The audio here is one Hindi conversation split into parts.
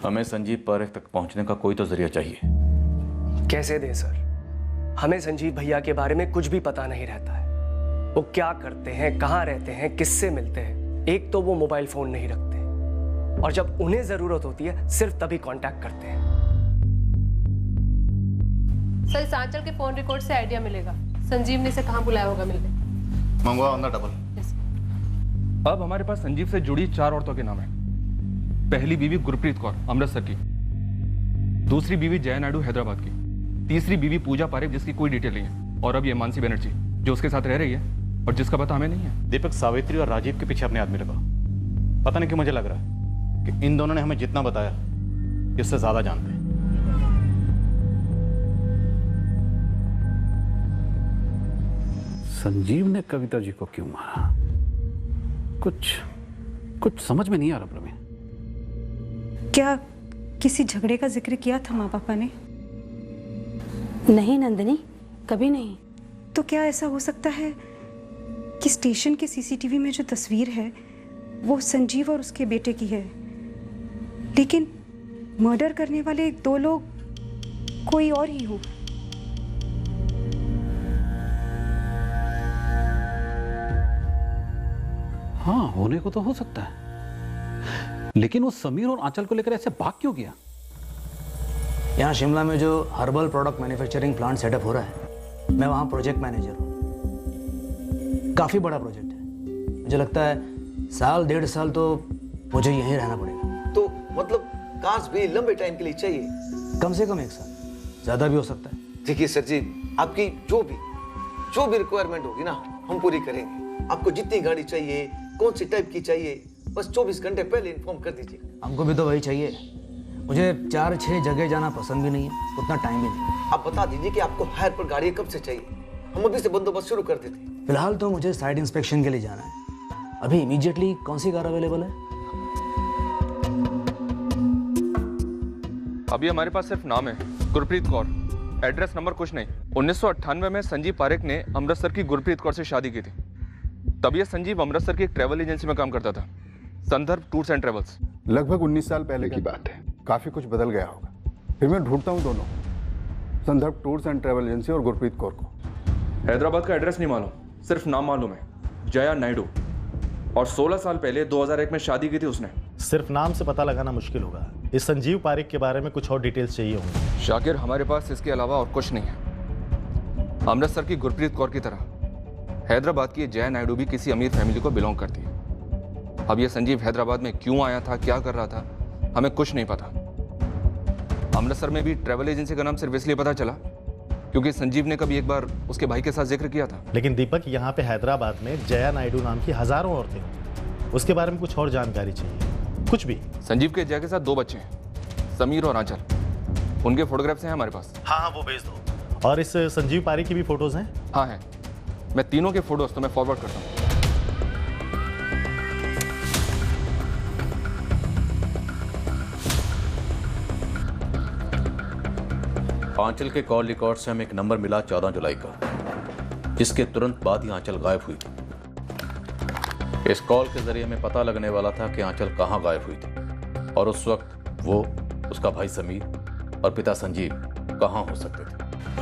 हमें संजीव पारेख तक पहुंचने का कोई तो जरिया चाहिए। कैसे दें सर? हमें संजीव भैया के बारे में कुछ भी पता नहीं रहता है। वो क्या करते हैं, कहाँ रहते हैं, किससे मिलते हैं। एक तो वो मोबाइल फोन नहीं रखते और जब उन्हें जरूरत होती है सिर्फ तभी कांटेक्ट करते हैं। सर, इस आंचल के फोन रिकॉर्ड से आइडिया मिलेगा संजीव ने इसे कहाँ बुलाया होगा मिलने। मंगवा ऑन द डबल। अब हमारे पास संजीव से जुड़ी 4 औरतों के नाम है। पहली बीवी गुरप्रीत कौर, अमृतसर की। दूसरी बीवी जया नायडू, हैदराबाद की। तीसरी बीवी पूजा पारेख, जिसकी कोई डिटेल नहीं है। और अब ये मानसी बनर्जी, जो उसके साथ रह रही है और जिसका पता हमें नहीं है। दीपक, सावित्री और राजीव के पीछे अपने आदमी लगा। पता नहीं क्यों मुझे लग रहा है कि इन दोनों ने हमें जितना बताया इससे ज्यादा जानते हैं। संजीव ने कविता जी को क्यों मारा? कुछ समझ में नहीं आ रहा प्रवीण। क्या किसी झगड़े का जिक्र किया था माँ पापा ने? नहीं नंदिनी, कभी नहीं। तो क्या ऐसा हो सकता है कि स्टेशन के सीसीटीवी में जो तस्वीर है वो संजीव और उसके बेटे की है, लेकिन मर्डर करने वाले 2 लोग कोई और ही हो? हाँ, होने को तो हो सकता है, लेकिन वो समीर और आंचल को लेकर ऐसे भाग क्यों गया? यहाँ शिमला में जो herbal product manufacturing plant setup हो रहा है, मैं वहाँ प्रोजेक्ट मैनेजर हूँ। काफ़ी बड़ा प्रोजेक्ट है। मुझे लगता है 1.5 साल तो मुझे यहीं रहना पड़ेगा। तो मतलब कार्स भी लंबे टाइम के लिए चाहिए? कम से कम 1 साल, ज़्यादा भी हो सकता है। देखिए सर जी, आपकी जो भी रिक्वायरमेंट होगी ना, हम पूरी करेंगे। आपको जितनी गाड़ी चाहिए, कौन सी टाइप की चाहिए, बस 24 घंटे पहले इन्फॉर्म कर दीजिएगा। हमको भी तो वही चाहिए। मुझे 4-6 जगह जाना पसंद भी नहीं है, उतना टाइम भी नहीं। आप बता दीजिए कि आपको हायर पर गाड़ी कब से चाहिए, हम अभी से बंदोबस्त शुरू कर देते। फिलहाल तो मुझे साइड इंस्पेक्शन के लिए जाना है। अभी इमीडिएटली कौन सी कार अवेलेबल है? अभी हमारे पास सिर्फ नाम है, गुरप्रीत कौर। एड्रेस नंबर कुछ नहीं। 1998 में संजीव पारेख ने अमृतसर की गुरप्रीत कौर से शादी की थी। तब यह संजीव अमृतसर की एक ट्रैवल एजेंसी में काम करता था, संदर्भ टूर्स एंड ट्रेवल्स। लगभग 19 साल पहले की बात है। काफी कुछ बदल गया होगा। फिर मैं ढूंढता हूँ दोनों, संदर्भ टूर्स एंड ट्रेवल एजेंसी और गुरप्रीत कौर को। हैदराबाद का एड्रेस नहीं मालूम, सिर्फ नाम मालूम है, जया नायडू। और 16 साल पहले 2001 में शादी की थी उसने। सिर्फ नाम से पता लगाना मुश्किल होगा। इस संजीव पारेख के बारे में कुछ और डिटेल्स चाहिए होंगे। शाकिर, हमारे पास इसके अलावा और कुछ नहीं है। अमृतसर की गुरप्रीत कौर की तरह हैदराबाद की जया नायडू भी किसी अमीर फैमिली को बिलोंग करती है। अब यह संजीव हैदराबाद में क्यों आया था, क्या कर रहा था, हमें कुछ नहीं पता। अमृतसर में भी ट्रैवल एजेंसी का नाम सिर्फ इसलिए पता चला क्योंकि संजीव ने कभी एक बार उसके भाई के साथ जिक्र किया था। लेकिन दीपक, यहाँ पे हैदराबाद में जया नायडू नाम की हजारों औरतें, उसके बारे में कुछ और जानकारी चाहिए, कुछ भी। संजीव के जया के साथ 2 बच्चे हैं, समीर और आंचल। उनके फोटोग्राफ्स हैं हमारे पास। हाँ, वो भेज दो। और इस संजीव पारेख की भी फोटोज हैं? हाँ हैं। मैं तीनों के फोटोज तो मैं फॉरवर्ड करता हूँ। आंचल के कॉल रिकॉर्ड से हमें एक नंबर मिला 14 जुलाई का, जिसके तुरंत बाद ही आंचल गायब हुई थी। इस कॉल के जरिए हमें पता लगने वाला था कि आंचल कहाँ गायब हुई थी और उस वक्त वो, उसका भाई समीर और पिता संजीव कहाँ हो सकते थे।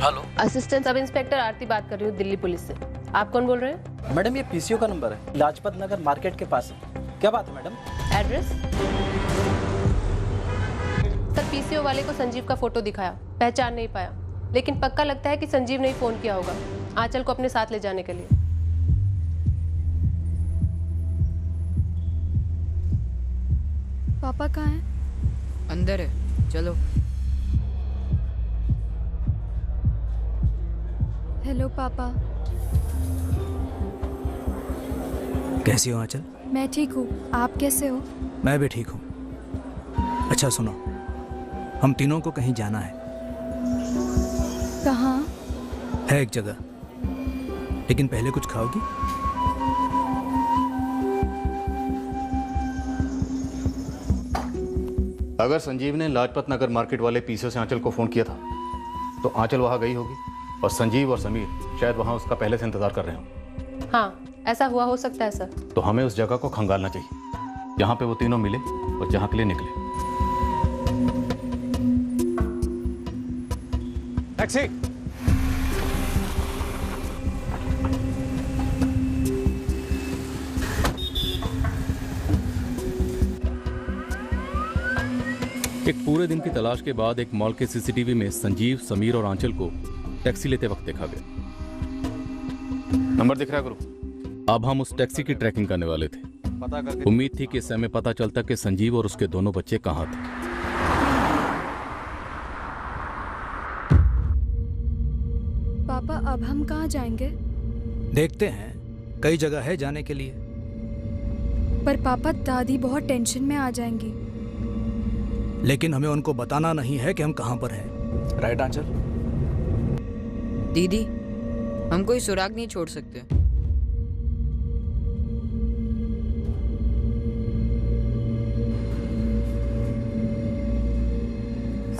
हेलो, असिस्टेंट सब इंस्पेक्टर आरती बात कर रही हूँ, दिल्ली पुलिस से। आप कौन बोल रहे हैं? मैडम, ये पीसीओ का नंबर है, लाजपत नगर मार्केट के पास है। क्या बात है मैडम? एड्रेस? सर, पीसीओ वाले को संजीव का फोटो दिखाया, पहचान नहीं पाया, लेकिन पक्का लगता है कि संजीव ने ही फोन किया होगा आंचल को अपने साथ ले जाने के लिए। पापा कहाँ हैं? अंदर है, चलो। हेलो पापा। कैसी हो आंचल? मैं ठीक हूँ, आप कैसे हो? मैं भी ठीक हूँ। अच्छा सुनो, हम तीनों को कहीं जाना है। कहाँ? है एक जगह, लेकिन पहले कुछ खाओगी? अगर संजीव ने लाजपत नगर मार्केट वाले पीसीओ से आंचल को फोन किया था तो आंचल वहां गई होगी और संजीव और समीर शायद वहां उसका पहले से इंतजार कर रहे हो। हाँ, ऐसा हुआ हो सकता है सर। तो हमें उस जगह को खंगालना चाहिए जहां पे वो तीनों मिले और जहां के लिए निकले। टैक्सी। एक पूरे दिन की तलाश के बाद एक मॉल के सीसीटीवी में संजीव, समीर और आंचल को टैक्सी लेते वक्त देखा गया। नंबर दिख रहा है गुरु। अब हम उस टैक्सी की ट्रैकिंग करने वाले थे। पता करके उम्मीद थी कि इससे हमें पता चलता कि संजीव और उसके दोनों बच्चे कहाँ थे। पापा अब हम कहाँ जाएंगे? देखते हैं, कई जगह है जाने के लिए। पर पापा दादी बहुत टेंशन में आ जाएंगी। लेकिन हमें उनको बताना नहीं है कि हम कहाँ पर हैं। राइट आंचल? दीदी, हम कोई सुराग नहीं छोड़ सकते।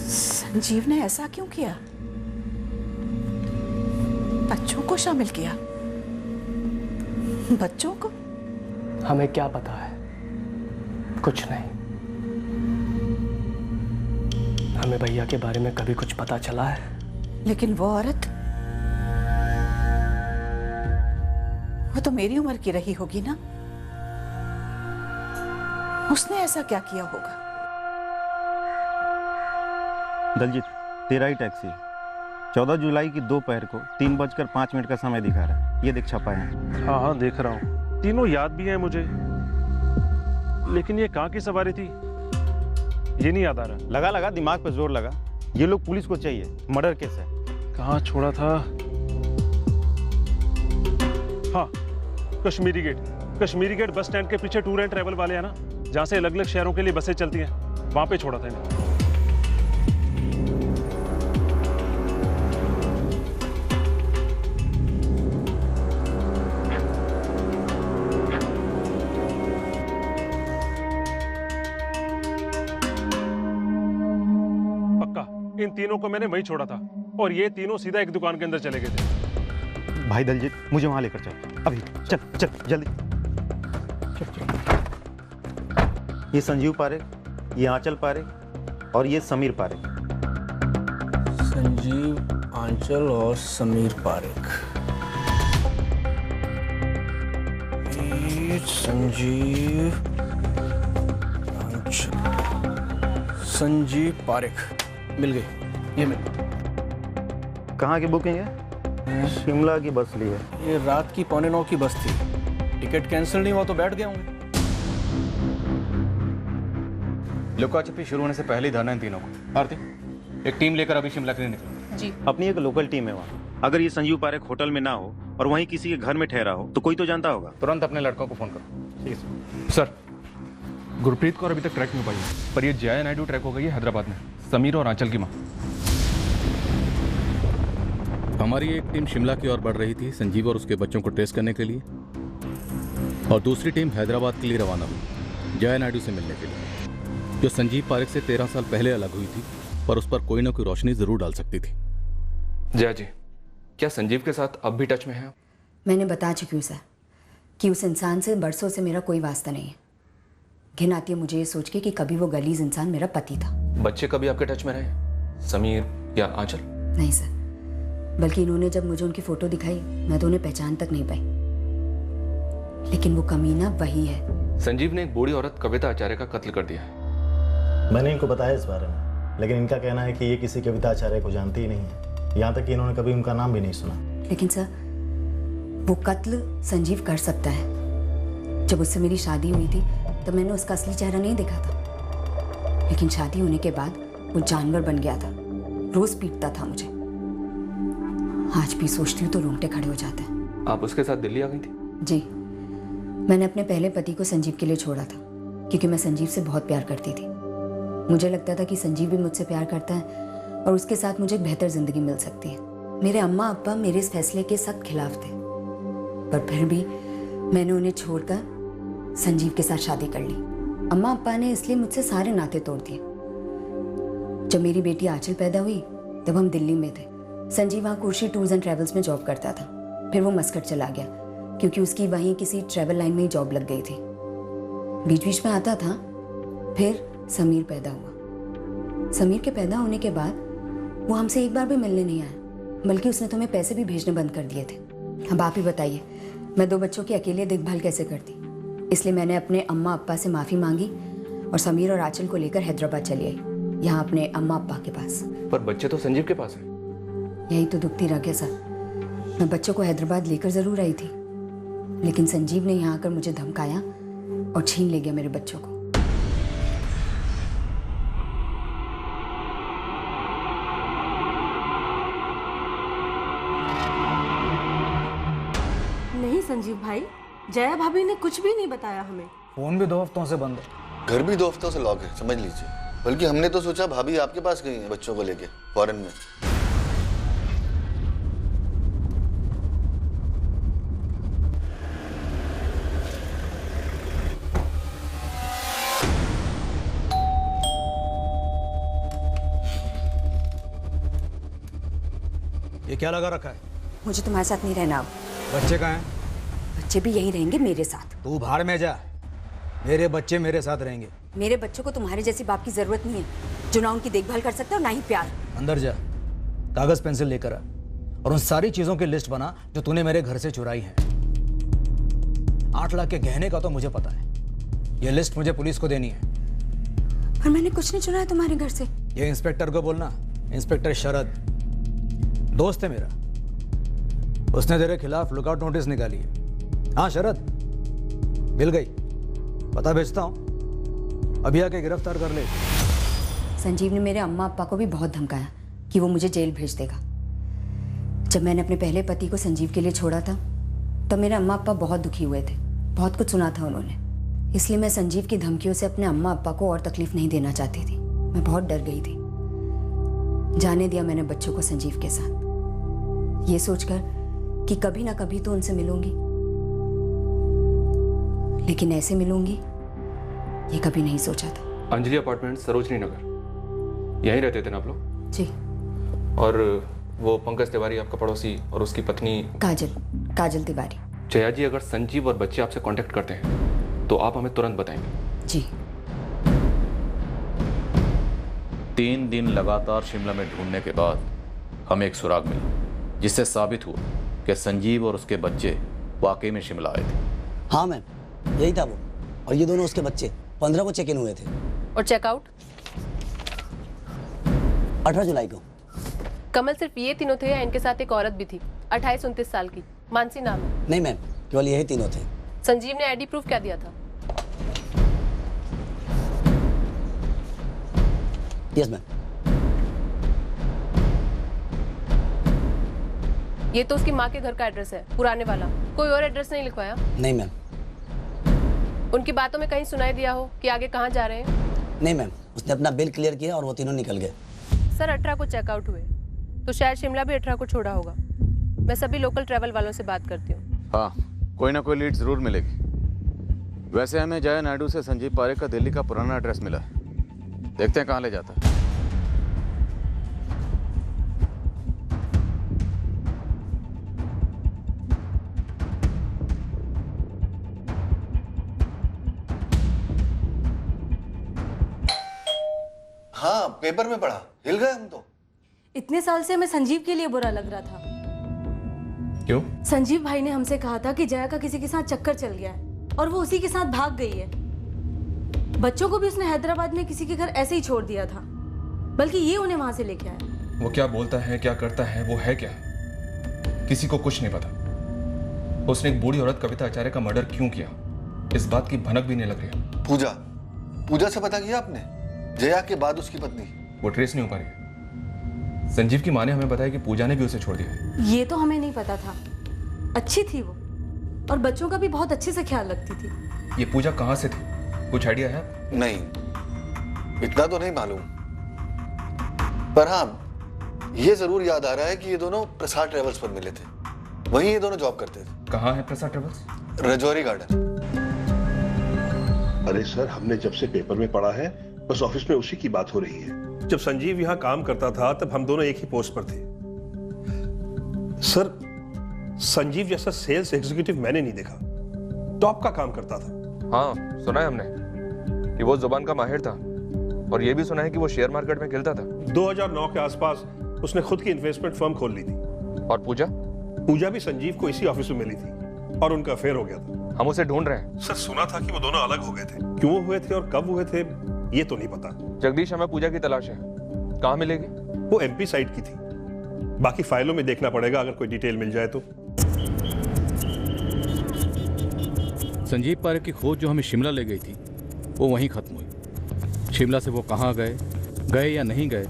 संजीव ने ऐसा क्यों किया? बच्चों को शामिल किया? बच्चों को? हमें क्या पता है? कुछ नहीं। हमें भैया के बारे में कभी कुछ पता चला है? लेकिन वो औरत, वो तो मेरी उम्र की रही होगी ना? उसने ऐसा क्या किया होगा? दलजीत, तेरा ही टैक्सी 14 जुलाई की दोपहर को 3:05 का समय दिखा रहा है। ये देख छपा है। हाँ हाँ देख रहा हूँ, तीनों याद भी हैं मुझे, लेकिन ये कहाँ की सवारी थी ये नहीं याद आ रहा। लगा लगा, दिमाग पे जोर लगा। ये लोग पुलिस को चाहिए, मर्डर केस है। कहाँ छोड़ा था? हाँ, कश्मीरी गेट बस स्टैंड के पीछे टूर एंड ट्रैवल वाले हैं ना, जहाँ से अलग अलग शहरों के लिए बसें चलती हैं, वहाँ पे छोड़ा था इन्हें। इन तीनों को मैंने वहीं छोड़ा था और ये तीनों सीधा एक दुकान के अंदर चले गए थे। भाई दलजीत, मुझे वहां लेकर चल अभी। चल चल जल्दी चल। ये संजीव पारेख, ये आंचल पारेख और ये समीर पारेख। संजीव, आंचल और समीर पारेख। संजीव, आंचल, संजीव पारेख मिल गई। ये मिल। कहाँ की बुकिंग है? शिमला की बस ली है। ये रात की 8:45 की बस थी। टिकट कैंसिल नहीं हुआ तो बैठ गए होंगे। लुका छिपी शुरू होने से पहले ही धरना इन तीनों को। आरती, एक टीम लेकर अभी शिमला के लिए निकलो। जी। अपनी एक लोकल टीम है वहाँ। अगर ये संजीव पारेख होटल में ना हो और वहीं किसी के घर में ठहरा हो तो कोई तो जानता होगा। तुरंत अपने लड़कों को फोन करो। ठीक है सर। गुरप्रीत कौर अभी तक ट्रैक नहीं हो पाई है, पर ये जया नायडू ट्रैक हो गई है हैदराबाद में, समीर और आंचल की माँ। हमारी एक टीम शिमला की ओर बढ़ रही थी संजीव और उसके बच्चों को ट्रेस करने के लिए, और दूसरी टीम हैदराबाद के लिए रवाना हुई जया नायडू से मिलने के लिए, जो संजीव पारेख से 13 साल पहले अलग हुई थी, पर उस पर कोई ना कोई रोशनी जरूर डाल सकती थी। जया जी, क्या संजीव के साथ अब भी टच में है? मैंने बता चुकी हूँ सर कि उस इंसान से बरसों से मेरा कोई वास्ता नहीं है। घिन आती है मुझे ये सोच के कि कभी वो गलीज इंसान मेरा पति था। बच्चे कभी आपके टच में रहे, समीर या आंचल? नहीं सर, बल्कि इन्होंने जब मुझे उनकी फोटो दिखाई मैं तो उन्हें पहचान तक नहीं पाई। लेकिन वो कमीना वही है। संजीव ने एक बूढ़ी औरत कविता आचार्य का कत्ल कर दिया है। मैंने इनको बताया इस बारे में, लेकिन इनका कहना है कि ये किसी कविता आचार्य को जानती ही नहीं है, यहाँ तक कि इन्होंने कभी उनका नाम भी नहीं सुना। लेकिन सर, वो कत्ल संजीव कर सकता है। जब उससे मेरी शादी हुई थी तब मैंने उसका असली चेहरा नहीं देखा था, लेकिन शादी होने के बाद वो जानवर बन गया था, रोज पीटता था मुझे। आज भी सोचती हूँ तो रोंगटे खड़े हो जाते हैं। आप उसके साथ दिल्ली आ गई थी? जी, मैंने अपने पहले पति को संजीव के लिए छोड़ा था, क्योंकि मैं संजीव से बहुत प्यार करती थी। मुझे लगता था कि संजीव भी मुझसे प्यार करता है और उसके साथ मुझे एक बेहतर जिंदगी मिल सकती है। मेरे अम्मा अब्बा मेरे इस फैसले के सख्त खिलाफ थे, पर फिर भी मैंने उन्हें छोड़कर संजीव के साथ शादी कर ली। अम्मा अब्बा ने इसलिए मुझसे सारे नाते तोड़ दिए। जब मेरी बेटी आंचल पैदा हुई तब हम दिल्ली में थे। संजीव वहाँ कुर्शी टूर्स एंड ट्रैवल्स में जॉब करता था। फिर वो मस्कट चला गया क्योंकि उसकी वहीं किसी ट्रैवल लाइन में ही जॉब लग गई थी। बीच बीच में आता था। फिर समीर पैदा हुआ। समीर के पैदा होने के बाद वो हमसे एक बार भी मिलने नहीं आया, बल्कि उसने तुम्हें पैसे भी भेजने बंद कर दिए थे। अब आप ही बताइए, मैं 2 बच्चों की अकेले देखभाल कैसे करती? इसलिए मैंने अपने अम्मा अप्पा से माफ़ी मांगी और समीर और आंचल को लेकर हैदराबाद चली आई, यहाँ अपने अम्मा अप्पा के पास। पर बच्चे तो संजीव के पास हैं। यही तो दुखती रह गया सर। मैं बच्चों को हैदराबाद लेकर ज़रूर आई थी, लेकिन संजीव ने यहाँ आकर मुझे धमकाया और छीन ले गया मेरे बच्चों को। नहीं संजीव भाई, जया भाभी ने कुछ भी नहीं बताया हमें। फोन भी 2 हफ्तों से बंद है, घर भी 2 हफ्तों से लॉक है, समझ लीजिए। बल्कि हमने तो सोचा भाभी आपके पास गई है बच्चों को लेके फॉरेन में। ये क्या लगा रखा है? मुझे तुम्हारे साथ नहीं रहना अब। बच्चे कहाँ हैं? बच्चे भी यहीं रहेंगे मेरे साथ। तू भाड़ में जा, मेरे बच्चे मेरे साथ रहेंगे। मेरे बच्चों को तुम्हारे जैसी बाप की जरूरत नहीं है, जो ना उनकी देखभाल कर सकता और ना ही प्यार। अंदर जा, कागज पेंसिल लेकर आ और उन सारी चीजों की लिस्ट बना जो तूने मेरे घर से चुराई है। 8 लाख के गहने का तो मुझे पता है, ये लिस्ट मुझे पुलिस को देनी है। पर मैंने कुछ नहीं चुराया तुम्हारे घर से। ये इंस्पेक्टर को बोलना, इंस्पेक्टर शरद दोस्त है मेरा, उसने तेरे खिलाफ लुकआउट नोटिस निकाली है। हाँ शरद, मिल गई, पता भेजता हूँ, अभी आके गिरफ्तार कर ले। संजीव ने मेरे अम्मा अप्पा को भी बहुत धमकाया कि वो मुझे जेल भेज देगा। जब मैंने अपने पहले पति को संजीव के लिए छोड़ा था, तब मेरे अम्मा अप्पा बहुत दुखी हुए थे, बहुत कुछ सुना था उन्होंने। इसलिए मैं संजीव की धमकियों से अपने अम्मा अप्पा को और तकलीफ नहीं देना चाहती थी। मैं बहुत डर गई थी। जाने दिया मैंने बच्चों को संजीव के साथ, ये सोचकर कि कभी ना कभी तो उनसे मिलूंगी, लेकिन ऐसे मिलूंगी ये कभी नहीं सोचा था। अंजलि अपार्टमेंट, सरोजनी नगर, यहीं रहते थे ना आप लोग? जी। और वो पंकज तिवारी आपका पड़ोसी और उसकी पत्नी काजल तिवारी। जया जी, अगर संजीव और बच्चे आपसे कांटेक्ट करते हैं तो आप हमें तुरंत बताएंगे। जी। 3 दिन लगातार शिमला में ढूंढने के बाद हमें एक सुराग मिला, जिससे साबित हुआ कि संजीव और उसके बच्चे वाकई में शिमला आए थे। हाँ मैम, यही था वो, और ये दोनों उसके बच्चे 15 को चेक इन हुए थे। और चेकआउट 18 जुलाई को। कमल, सिर्फ ये तीनों थे या इनके साथ एक औरत भी थी, 28-29 साल की, मानसी नाम है? नहीं मैम, केवल यही तीनों थे। संजीव ने आईडी प्रूफ क्या दिया था? Yes ma'am. ये तो उसकी माँ के घर का एड्रेस है, पुराने वाला। कोई और एड्रेस नहीं लिखवाया? नहीं मैम। उनकी बातों में कहीं सुनाई दिया हो कि आगे कहाँ जा रहे हैं? नहीं मैम, उसने अपना बिल क्लियर किया और वो तीनों निकल गए। सर 18 को चेकआउट हुए, तो शायद शिमला भी 18 को छोड़ा होगा। मैं सभी लोकल ट्रैवल वालों से बात करती हूँ। हाँ, कोई ना कोई लीड जरूर मिलेगी। वैसे हमें जया नायडू से संजीव पारेख का दिल्ली का पुराना एड्रेस मिला है, देखते हैं कहाँ ले जाता है। हाँ, पेपर में पढ़ा, हिल गए हम तो। इतने साल से हमें संजीव के लिए बुरा लग रहा था। क्यों? संजीव भाई ने हमसे कहा था कि जया का किसी के साथ चक्कर चल गया है और वो उसी के साथ भाग गई है। बच्चों को भी उसने हैदराबाद में किसी के घर ऐसे ही छोड़ दिया था, बल्कि ये उन्हें वहां से लेके आया। वो क्या बोलता है, क्या करता है, वो है क्या, किसी को कुछ नहीं पता। उसने एक बूढ़ी औरत कविता आचार्य का मर्डर क्यों किया, इस बात की भनक भी नहीं लग रही। पूजा से पता किया आपने? जया के बाद उसकी पत्नी? वो ट्रेस नहीं हो पा रही है। संजीव की माँ ने हमें बताया कि पूजा ने भी उसे छोड़ दिया। ये तो हमें नहीं पता था। अच्छी थी वो और बच्चों का भी बहुत अच्छे से ख्याल रखती थी। ये पूजा कहाँ से थी, कुछ आइडिया है? नहीं, इतना तो नहीं मालूम, पर हाँ ये जरूर याद आ रहा है कि ये दोनों प्रसाद ट्रेवल्स पर मिले थे। वहीं ये दोनों जॉब करते थे। कहाँ है प्रसाद ट्रेवल्स? रजौरी गार्डन। अरे सर, हमने जब से पेपर में पढ़ा है बस ऑफिस में उसी की बात हो रही है। जब संजीव यहाँ काम करता था तब हम दोनों एक ही पोस्ट पर थे। सर, संजीव जैसा सेल्स एग्जीक्यूटिव मैंने नहीं देखा। टॉप का काम करता था। हाँ, सुना है हमने कि वो जुबान का माहिर था। और ये भी सुना है कि वो शेयर मार्केट में खेलता था। 2009 के आसपास उसने खुद की इन्वेस्टमेंट फर्म खोल ली थी। और पूजा? पूजा भी संजीव को इसी ऑफिस में मिली थी और उनका अफेयर हो गया था। हम उसे ढूंढ रहे हैं। सर सुना था कि वो दोनों अलग हो गए थे। क्यों हुए थे और कब हुए थे ये तो नहीं पता। जगदीश, हमें पूजा की तलाश है, कहाँ मिलेगी? वो एमपी साइड की थी, बाकी फाइलों में देखना पड़ेगा अगर कोई डिटेल मिल जाए तो। संजीव पारेख की खोज जो हमें शिमला ले गई थी वो वहीं खत्म हुई। शिमला से वो कहाँ गए या नहीं गए,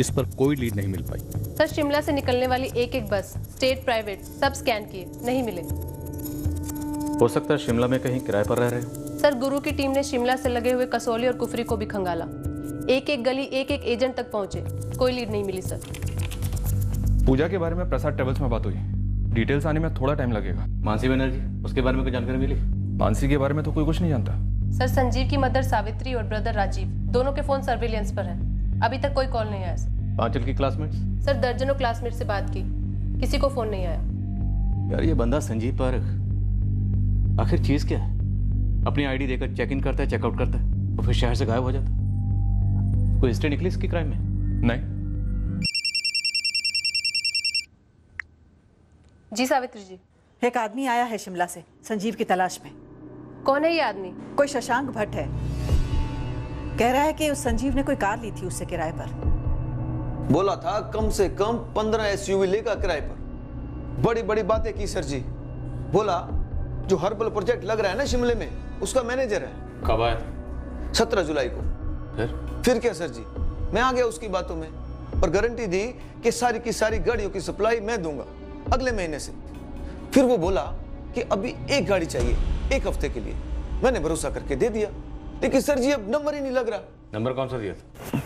इस पर कोई लीड नहीं मिल पाई। सर, शिमला से निकलने वाली एक एक बस, स्टेट, प्राइवेट, सब स्कैन किए, नहीं मिले। हो सकता है शिमला में कहीं किराए पर रह रहे हो। सर, गुरु की टीम ने शिमला से लगे हुए कसौली और कुफरी को भी खंगाला। एक एक गली, एक एक एजेंट तक पहुंचे, कोई लीड नहीं मिली सर। पूजा के बारे में प्रसाद ट्रेवल्स में बात हुई, डिटेल्स आने में थोड़ा टाइम लगेगा। मानसी बनर्जी, उसके बारे में कोई जानकारी मिली? मानसी के बारे में तो कोई कुछ नहीं जानता। सर, संजीव की मदर सावित्री और ब्रदर राजीव दोनों के फोन सर्विलेंस पर हैं। अभी तक कोई कॉल नहीं आया सर। आंचल की क्लासमेट्स? सर, दर्जनों क्लासमेट से बात की, किसी को फोन नहीं आया। यार ये बंदा संजीव पारेख आखिर चीज क्या है? अपनी आईडी देकर चेक इन करता है, चेकआउट करता है और फिर शहर से गायब हो जाता है। कोई हिस्ट्री निकली इसकी क्राइम में? नहीं। जी सावित्री जी। एक आदमी आया है शिमला से संजीव की तलाश में। कौन है ये आदमी? कोई शशांक भट्ट है। कह रहा है कि उस संजीव ने कोई कार ली थी उससे किराए पर। बोला था कम से कम 15 एसयूवी लेगा किराए पर। बड़ी बड़ी बातें की सर जी। बोला जो हर्बल प्रोजेक्ट लग रहा है ना शिमले में, उसका मैनेजर है। कब आया? 17 जुलाई को। फिर क्या सर जी, मैं आ गया उसकी बातों में और गारंटी दी कि सारी की सारी गाड़ियों की सप्लाई मैं दूंगा अगले महीने से। फिर वो बोला कि अभी एक गाड़ी चाहिए 1 हफ्ते के लिए। मैंने भरोसा करके दे दिया, लेकिन सर जी अब नंबर ही नहीं लग रहा। नंबर कौन सा दिया था?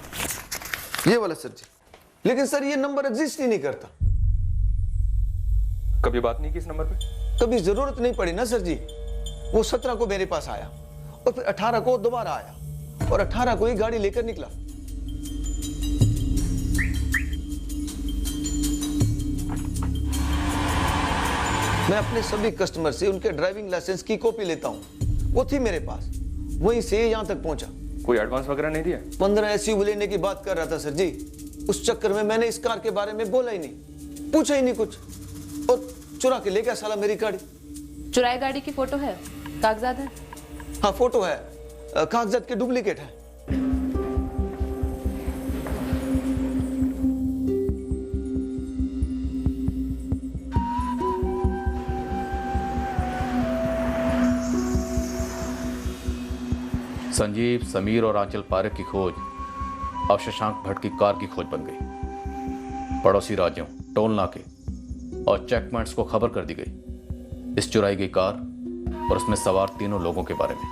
ये वाला सर जी। लेकिन सर ये नंबर एग्जिस्ट ही नहीं करता। कभी बात नहीं की इस नंबर पे? कभी जरूरत नहीं पड़ी ना सर जी। वो 17 को मेरे पास आया और फिर 18 को दोबारा आया और 18 को ही गाड़ी लेकर निकला। मैं अपने सभी कस्टमर से उनके ड्राइविंग लाइसेंस की कॉपी लेता हूँ। वो थी मेरे पास, वहीं से यहाँ तक पहुंचा। कोई एडवांस वगैरह नहीं दिया? 15 एसयूवी लेने की बात कर रहा था सर जी। उस चक्कर में मैंने इस कार के बारे में बोला ही नहीं, पूछा ही नहीं कुछ और चुरा के ले गया साला मेरी गाड़ी। चुराई गाड़ी की फोटो है, कागजात है? हाँ फोटो है, कागजात के डुप्लीकेट है। संजीव, समीर और आंचल पारेख की खोज अब शशांक भट्ट की कार की खोज बन गई। पड़ोसी राज्यों, टोल नाके और चेक पॉइंट्स को खबर कर दी गई इस चुराई गई कार और उसमें सवार 3 लोगों के बारे में।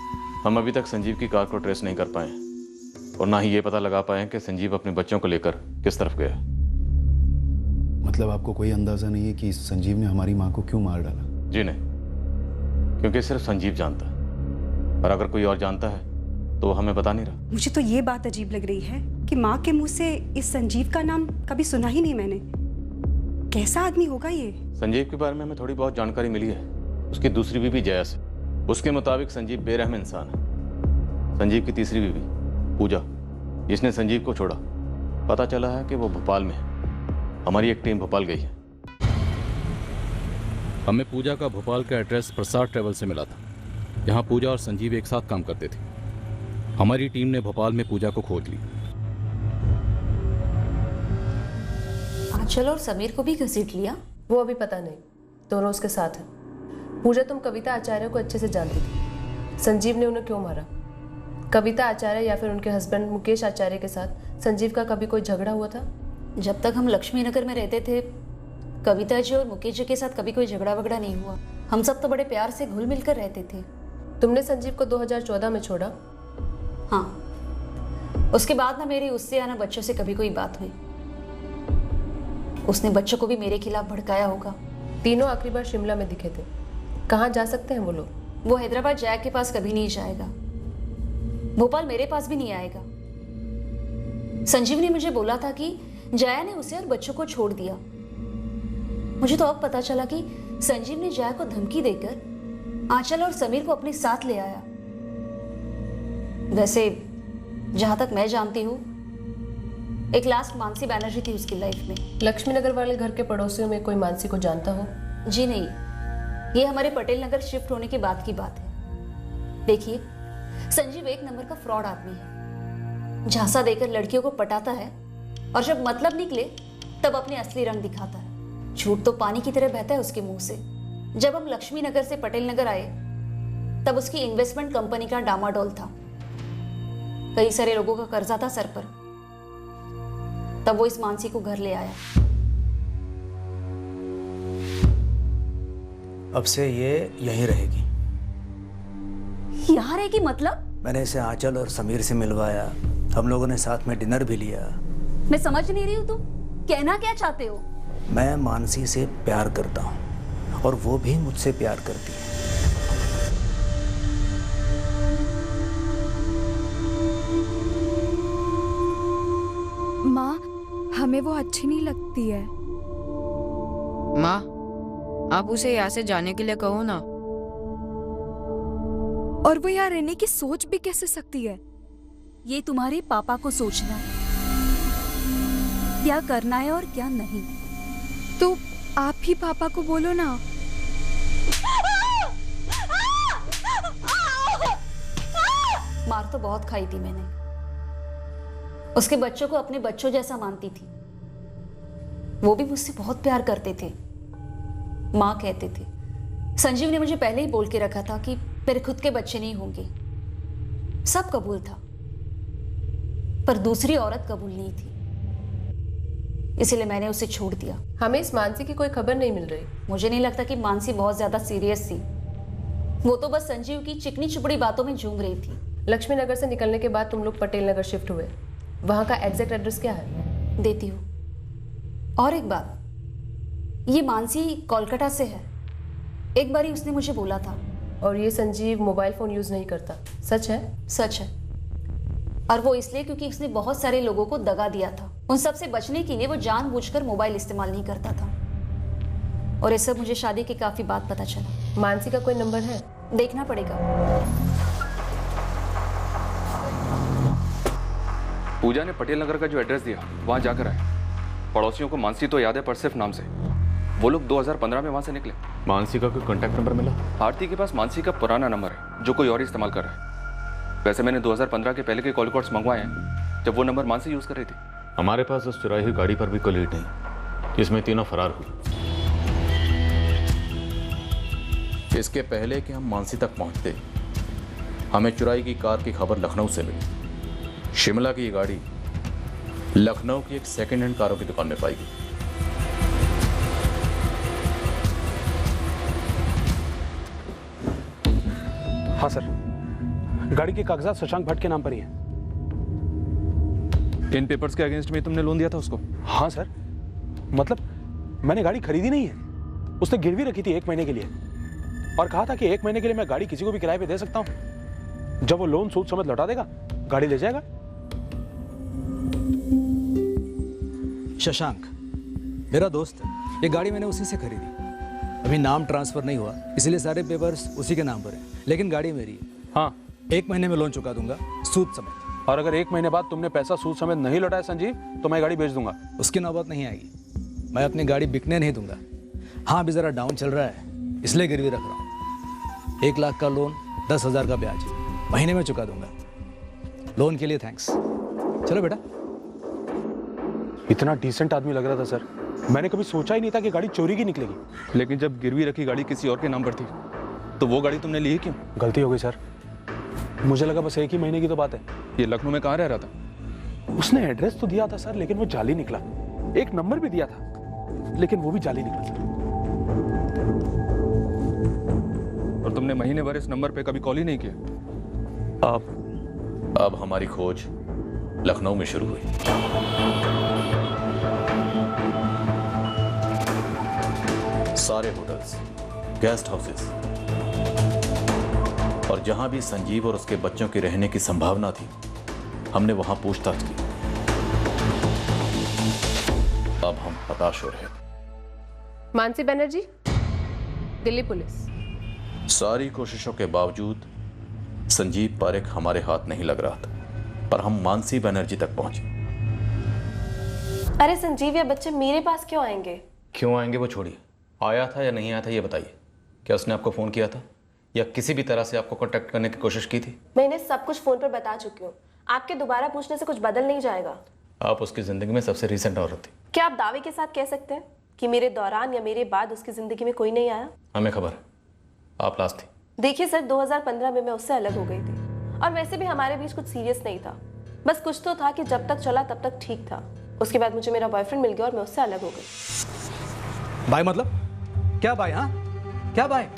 हम अभी तक संजीव की कार को ट्रेस नहीं कर पाए और ना ही ये पता लगा पाए कि संजीव अपने बच्चों को लेकर किस तरफ गया। मतलब आपको कोई अंदाजा नहीं है कि संजीव ने हमारी माँ को क्यों मार डाला? जी नहीं, क्योंकि सिर्फ संजीव जानता है और अगर कोई और जानता है तो वो हमें बता नहीं रहा। मुझे तो ये बात अजीब लग रही है कि माँ के मुंह से इस संजीव का नाम कभी सुना ही नहीं मैंने। कैसा आदमी होगा ये? संजीव के बारे में हमें थोड़ी बहुत जानकारी मिली है उसकी दूसरी बीवी जया से। उसके मुताबिक संजीव बेरहम इंसान है। संजीव की तीसरी बीवी पूजा, जिसने संजीव को छोड़ा, पता चला है कि वो भोपाल में है। हमारी एक टीम भोपाल गई है। हमें पूजा का भोपाल का एड्रेस प्रसाद ट्रेवल से मिला था, जहाँ पूजा और संजीव एक साथ काम करते थे। हमारी टीम ने भोपाल में पूजा को खोज ली। आंचल और समीर को भी घसीट लिया? वो अभी पता नहीं, दोनों उसके साथ हैं। पूजा, तुम कविता आचार्य को अच्छे से जानती थी। संजीव ने उन्हें क्यों मारा? कविता आचार्य या फिर उनके हस्बैंड मुकेश आचार्य के साथ संजीव का कभी कोई झगड़ा हुआ था? जब तक हम लक्ष्मी नगर में रहते थे, कविता जी और मुकेश जी के साथ कभी कोई झगड़ा वगड़ा नहीं हुआ। हम सब तो बड़े प्यार से घुल मिल कर रहते थे। तुमने संजीव को 2014 में छोड़ा? हाँ, उसके बाद ना मेरी उससे या ना बच्चों से कभी कोई बात हुई। उसने बच्चों को भी मेरे खिलाफ भड़काया होगा। तीनों आखिरी बार शिमला में दिखे थे। कहाँ जा सकते हैं वो लोग? वो हैदराबाद जया के पास कभी नहीं जाएगा, भोपाल मेरे पास भी नहीं आएगा। संजीव ने मुझे बोला था कि जया ने उसे और बच्चों को छोड़ दिया। मुझे तो अब पता चला कि संजीव ने जया को धमकी देकर आंचल और समीर को अपने साथ ले आया। वैसे जहां तक मैं जानती हूँ एक लास्ट मानसी बैनर्जी थी उसकी लाइफ में। लक्ष्मी नगर वाले घर के पड़ोसियों में कोई मानसी को जानता हो? जी नहीं, ये हमारे पटेल नगर शिफ्ट होने के बाद की बात है। देखिए, संजीव एक नंबर का फ्रॉड आदमी है। झांसा देकर लड़कियों को पटाता है और जब मतलब निकले तब अपने असली रंग दिखाता है। झूठ तो पानी की तरह बहता है उसके मुंह से। जब हम लक्ष्मी नगर से पटेल नगर आए तब उसकी इन्वेस्टमेंट कंपनी का डामाडोल था, कई सारे लोगों का कर्जा था सर पर। तब वो इस मानसी को घर ले आया। अब से ये यहीं रहेगी। यहाँ रहेगी मतलब? मैंने इसे आंचल और समीर से मिलवाया, हम लोगों ने साथ में डिनर भी लिया। मैं समझ नहीं रही हूँ, तुम कहना क्या चाहते हो? मैं मानसी से प्यार करता हूँ और वो भी मुझसे प्यार करती है। माँ, हमें वो अच्छी नहीं लगती है। माँ, आप उसे यहाँ से जाने के लिए कहो ना। और वो यहाँ रहने की सोच भी कैसे सकती है? ये तुम्हारे पापा को सोचना है, क्या करना है और क्या नहीं। तो आप ही पापा को बोलो ना। मार तो बहुत खाई थी मैंने। उसके बच्चों को अपने बच्चों जैसा मानती थी। वो भी मुझसे बहुत प्यार करते थे। माँ कहते थे। संजीव ने मुझे पहले ही बोल के रखा था कि मेरे खुद के बच्चे नहीं होंगे। सब कबूल था, पर दूसरी औरत कबूल नहीं थी, इसलिए मैंने उसे छोड़ दिया। हमें इस मानसी की कोई खबर नहीं मिल रही। मुझे नहीं लगता कि मानसी बहुत ज्यादा सीरियस थी। वो तो बस संजीव की चिकनी चुपड़ी बातों में झूम रही थी। लक्ष्मी नगर से निकलने के बाद तुम लोग पटेल नगर शिफ्ट हुए। वहां का एग्जैक्ट एड्रेस क्या है? देती हूँ। और एक बात, ये मानसी कोलकाता से है। एक बारी उसने मुझे बोला था। और ये संजीव मोबाइल फोन यूज नहीं करता, सच है? सच है। और वो इसलिए क्योंकि उसने बहुत सारे लोगों को दगा दिया था। उन सब से बचने के लिए वो जानबूझकर मोबाइल इस्तेमाल नहीं करता था। और ये सब मुझे शादी के काफी बाद पता चला। मानसी का कोई नंबर है? देखना पड़ेगा। पूजा ने पटेल नगर का जो एड्रेस दिया वहां जाकर आए। पड़ोसियों को मानसी तो याद है, पर सिर्फ नाम से। वो लोग 2015 में वहां से निकले। मानसी का कोई कॉन्टैक्ट नंबर मिला? आरती के पास मानसी का पुराना नंबर है जो कोई और इस्तेमाल कर रहा है। वैसे मैंने 2015 के पहले के कॉल रिकॉर्ड्स मंगवाए हैं जब वो नंबर मानसी यूज कर रही थी। हमारे पास उस चुराई हुई गाड़ी पर भी कोई लीड नहीं जिसमें तीनों फरार हुए। इसके पहले कि हम मानसी तक पहुंचते, हमें चुराई की कार की खबर लखनऊ से मिली। शिमला की ये गाड़ी लखनऊ की एक सेकेंड हैंड कारों की दुकान में पाई गई। हाँ सर, गाड़ी के कागजात शशांक भट्ट के नाम पर ही हैं। इन पेपर्स के अगेंस्ट में तुमने लोन दिया था उसको? हाँ सर, मतलब मैंने गाड़ी खरीदी नहीं है, उसने गिरवी रखी थी 1 महीने के लिए और कहा था कि 1 महीने के लिए मैं गाड़ी किसी को भी किराए पे दे सकता हूँ। जब वो लोन सूद समेत लौटा देगा, गाड़ी ले जाएगा। शशांक मेरा दोस्त है, ये गाड़ी मैंने उसी से खरीदी। अभी नाम ट्रांसफर नहीं हुआ, इसलिए सारे पेपर्स उसी के नाम पर हैं, लेकिन गाड़ी मेरी है। हाँ, 1 महीने में लोन चुका दूंगा, सूद समेत। और अगर 1 महीने बाद तुमने पैसा सूद समेत नहीं लौटाया संजीव, तो मैं गाड़ी बेच दूंगा। उसकी नौबत नहीं आएगी, मैं अपनी गाड़ी बिकने नहीं दूंगा। हाँ, अभी जरा डाउन चल रहा है, इसलिए गिरवी रख रहा हूँ। 1 लाख का लोन, 10,000 का ब्याज, महीने में चुका दूंगा। लोन के लिए थैंक्स। चलो बेटा। इतना डिसेंट आदमी लग रहा था सर, मैंने कभी सोचा ही नहीं था कि गाड़ी चोरी की निकलेगी। लेकिन जब गिरवी रखी गाड़ी किसी और के नाम पर थी, तो वो गाड़ी तुमने ली क्यों? गलती हो गई सर, मुझे लगा बस 1 ही महीने की तो बात है। ये लखनऊ में कहाँ रह रहा था? उसने एड्रेस तो दिया था सर, लेकिन वो जाली निकला। एक नंबर भी दिया था, लेकिन वो भी जाली निकला सर। और तुमने महीने भर इस नंबर पे कभी कॉल ही नहीं किया? अब हमारी खोज लखनऊ में शुरू हुई। सारे होटल्स, गेस्ट हाउसेस और जहां भी संजीव और उसके बच्चों के रहने की संभावना थी, हमने वहां पूछताछ की। अब हम हताश हो रहे थे। मानसी बनर्जी, दिल्ली पुलिस। सारी कोशिशों के बावजूद संजीव पारेख हमारे हाथ नहीं लग रहा था। पर हम मानसी बनर्जी तक पहुंचे। अरे संजीव, ये बच्चे मेरे पास क्यों आएंगे? क्यों आएंगे वो छोड़िए, आया था या नहीं आया था ये बताइए। क्या उसने आपको फ़ोन किया था या किसी भी तरह से आपको कांटेक्ट करने की कोशिश की थी? मैं इन्हें सब कुछ फ़ोन पर बता चुकी हूँ। आपके दोबारा पूछने से कुछ बदल नहीं जाएगा। आप उसकी ज़िंदगी में सबसे रीसेंट औरत थी। क्या आप दावे के साथ कह सकते हैं कि मेरे दौरान या मेरे बाद उसकी ज़िंदगी में कोई नहीं आया? हमें खबर है आप लास्ट थी। देखिए सर, 2015 में मैं उससे अलग हो गई थी और वैसे भी हमारे बीच कुछ सीरियस नहीं था। बस कुछ तो था कि जब तक चला तब तक ठीक था। उसके बाद मुझे मेरा बॉयफ्रेंड मिल गया और मैं उससे अलग हो गई। बाय मतलब क्या बाय? हाँ क्या बाय?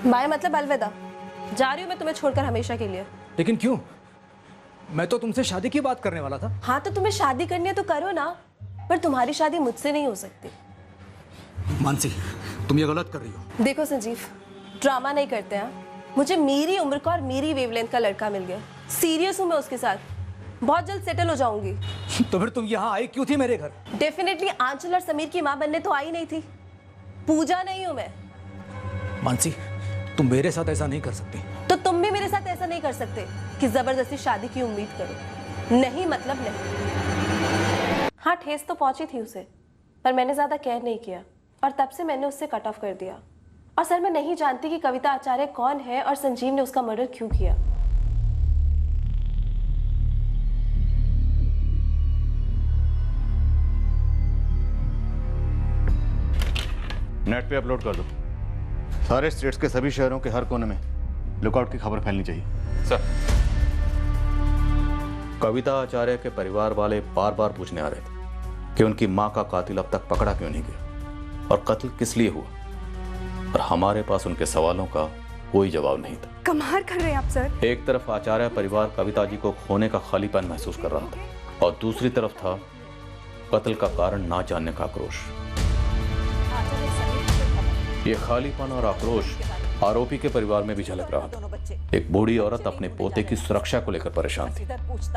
बाय मतलब अलविदा। जा रही हूँ मैं तुम्हें छोड़कर हमेशा के लिए। लेकिन क्यों? मैं तो तुमसे शादी की बात करने वाला था। हाँ तो तुम्हें शादी करनी है तो करो ना, पर तुम्हारी शादी मुझसे नहीं हो सकती। मानसी, तुम ये गलत कर रही हो। देखो संजीव, ड्रामा नहीं करते हैं। मुझे मेरी उम्र का और मेरी वेवलेंथ का लड़का मिल गया। सीरियस हूँ मैं उसके साथ, बहुत जल्द सेटल हो जाऊंगी। तो फिर तुम यहाँ आई क्यों थी मेरे घर? डेफिनेटली आंचल और समीर की माँ बनने तो आई नहीं थी। पूजा नहीं हूँ मैं। मानसी, तुम मेरे साथ ऐसा नहीं कर सकती। तो तुम भी मेरे साथ ऐसा नहीं कर सकते कि जबरदस्ती शादी की उम्मीद करो। नहीं मतलब नहीं। हाँ, ठेस तो पहुंची थी उसे, पर मैंने ज्यादा केयर नहीं किया और तब से मैंने उससे कट ऑफ कर दिया। और सर, मैं नहीं जानती कि कविता आचार्य कौन है और संजीव ने उसका मर्डर क्यों किया। नेट पे अपलोड कर दो। सारे स्टेट्स के सभी शहरों के हर कोने में लुकआउट की खबर फैलनी चाहिए। सर, कविता आचार्य के परिवार वाले बार बार पूछने आ रहे थे कि उनकी मां का कातिल अब तक पकड़ा क्यों नहीं गया और कत्ल किस लिए हुआ, और हमारे पास उनके सवालों का कोई जवाब नहीं था। कमाल कर रहे हैं आप सर। एक तरफ आचार्य परिवार कविता जी को खोने का खालीपन महसूस कर रहा था और दूसरी तरफ था कत्ल का कारण ना जानने का आक्रोश। ये खालीपन और आक्रोश आरोपी के परिवार में भी झलक रहा था। एक बूढ़ी औरत अपने पोते की सुरक्षा को लेकर परेशान थी।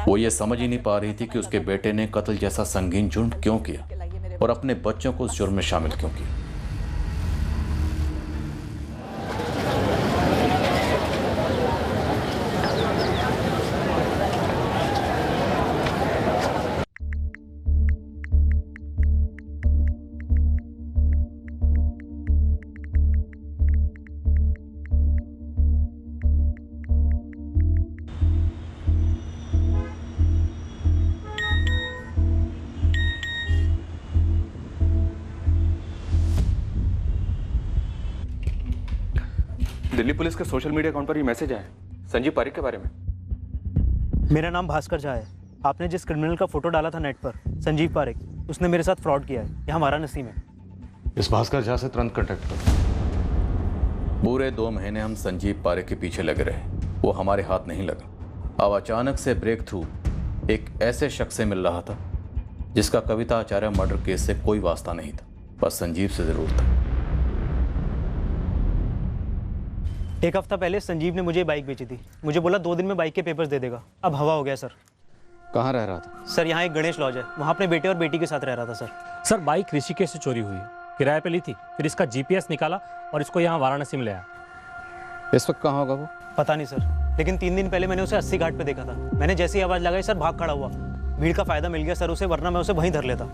वो ये समझ ही नहीं पा रही थी कि उसके बेटे ने कत्ल जैसा संगीन जुर्म क्यों किया और अपने बच्चों को उस जुर्म में शामिल क्यों किया। दिल्ली पुलिस के सोशल मीडिया अकाउंट पर ये मैसेज आया संजीव पारिक के बारे में। मेरा नाम भास्कर झा है। आपने जिस क्रिमिनल का फोटो डाला था नेट पर, संजीव पारिक, उसने मेरे साथ फ्रॉड किया है। यहाँ वाराणसी में। इस भास्कर झा से तुरंत कांटेक्ट करो। पूरे 2 महीने हम संजीव पारिक के पीछे लगे रहे, वो हमारे हाथ नहीं लगा। अब अचानक से ब्रेक थ्रू एक ऐसे शख्स से मिल रहा था जिसका कविता आचार्य मर्डर केस से कोई वास्ता नहीं था, पर संजीव से जरूर था। एक हफ्ता पहले संजीव ने मुझे बाइक बेची थी। मुझे बोला 2 दिन में बाइक के पेपर्स दे देगा। अब हवा हो गया सर। कहाँ रह रहा था? सर, यहाँ एक गणेश लॉज है, वहाँ अपने बेटे और बेटी के साथ रह रहा था सर। सर, बाइक ऋषिकेश से चोरी हुई है, किराए पे ली थी, फिर इसका जीपीएस निकाला और इसको यहाँ वाराणसी में ले आया। इस वक्त कहाँ होगा वो? पता नहीं सर, लेकिन 3 दिन पहले मैंने उसे 80 घाट पे देखा था। मैंने जैसी आवाज़ लगाई सर, भाग खड़ा हुआ। भीड़ का फायदा मिल गया सर उसे, वरना मैं उसे वहीं धर लेता।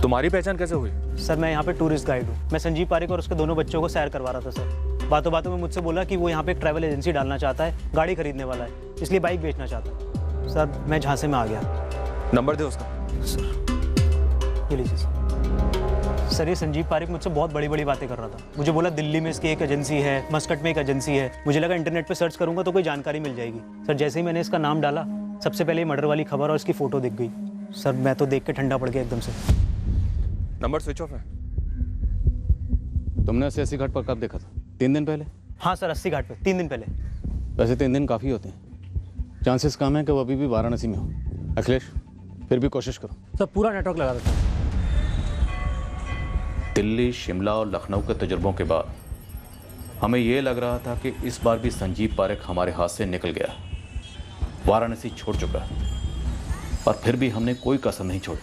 तुम्हारी पहचान कैसे हुई? सर, मैं यहाँ पे टूरिस्ट गाइड हूँ। मैं संजीव पारिक और उसके दोनों बच्चों को सैर करवा रहा था सर। बातों बातों में मुझसे बोला कि वो यहाँ पे एक ट्रैवल एजेंसी डालना चाहता है, गाड़ी खरीदने वाला है, इसलिए बाइक बेचना चाहता है। सर, मैं झांसे में आ गया। नंबर दे उसका। सर, ये लीजिए सर। ये संजीव पारिक मुझसे बहुत बड़ी बड़ी बातें कर रहा था। मुझे बोला दिल्ली में इसकी एक एजेंसी है, मस्कट में एक एजेंसी है। मुझे लगा इंटरनेट पे सर्च करूंगा तो कोई जानकारी मिल जाएगी। सर, जैसे ही मैंने इसका नाम डाला, सबसे पहले मर्डर वाली खबर और इसकी फोटो दिख गई। सर, मैं तो देख के ठंडा पड़ गया एकदम से। नंबर स्विच ऑफ है। तुमने उसे 80 घाट पर कब देखा था? 3 दिन पहले? हाँ सर, 80 घाट पे 3 दिन पहले। वैसे 3 दिन काफ़ी होते हैं, चांसेस कम है कि वो अभी भी वाराणसी में हो। अखिलेश, फिर भी कोशिश करो। सर, पूरा नेटवर्क लगा देता हूँ। दिल्ली, शिमला और लखनऊ के तजुर्बों के बाद हमें यह लग रहा था कि इस बार भी संजीव पारिक हमारे हाथ से निकल गया, वाराणसी छोड़ चुका है। और फिर भी हमने कोई कसर नहीं छोड़ी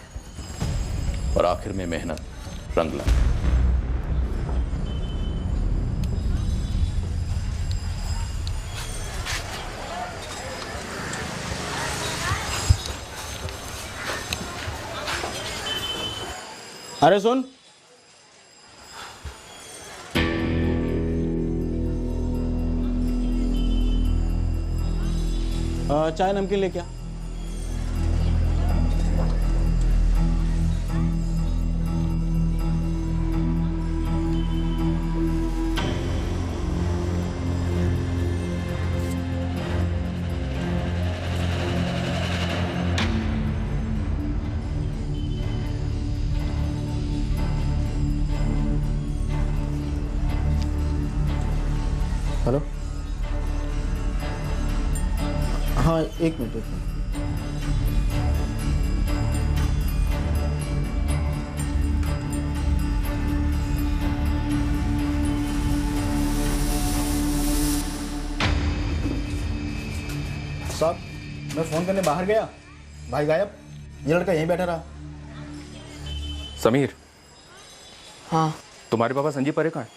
और आखिर में मेहनत रंग लाई। अरे सुन, चाय नमकीन लेके आ। हेलो, हाँ एक मिनट। साहब, मैं फ़ोन करने बाहर गया, भाई गायब, ये लड़का यहीं बैठा रहा। समीर। हाँ। तुम्हारे पापा संजीव परे कहाँ हैं?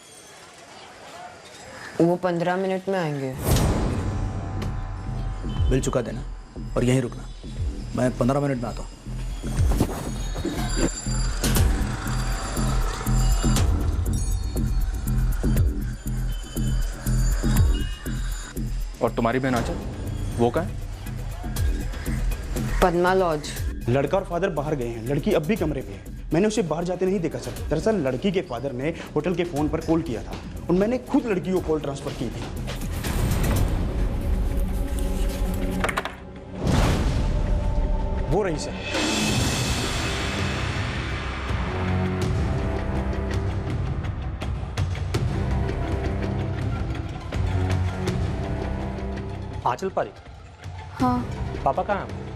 वो 15 मिनट में आएंगे। बिल चुका देना और यहीं रुकना, मैं 15 मिनट में आता हूँ। और तुम्हारी बहन आंचल, वो कहाँ है? पद्मा लॉज। लड़का और फादर बाहर गए हैं, लड़की अब भी कमरे पे है। मैंने उसे बाहर जाते नहीं देखा सर। दरअसल लड़की के फादर ने होटल के फोन पर कॉल किया था और मैंने खुद लड़की को कॉल ट्रांसफर की थी। वो रही सर। आंचल पारी, हाँ। पापा कहाँ हैं?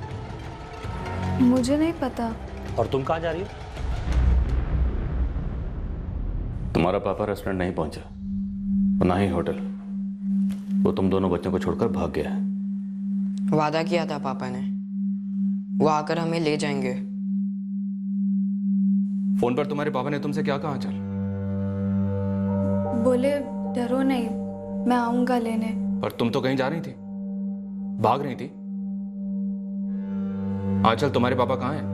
मुझे नहीं पता। और तुम कहाँ जा रही हो? तुम्हारा पापा रेस्टोरेंट नहीं पहुंचा और ना ही होटल। वो तुम दोनों बच्चों को छोड़कर भाग गया है। वादा किया था पापा ने, वो आकर हमें ले जाएंगे। फोन पर तुम्हारे पापा ने तुमसे क्या कहा आंचल? बोले डरो नहीं, मैं आऊंगा लेने। पर तुम तो कहीं जा रही थी, भाग रही थी। आंचल, तुम्हारे पापा कहाँ हैं?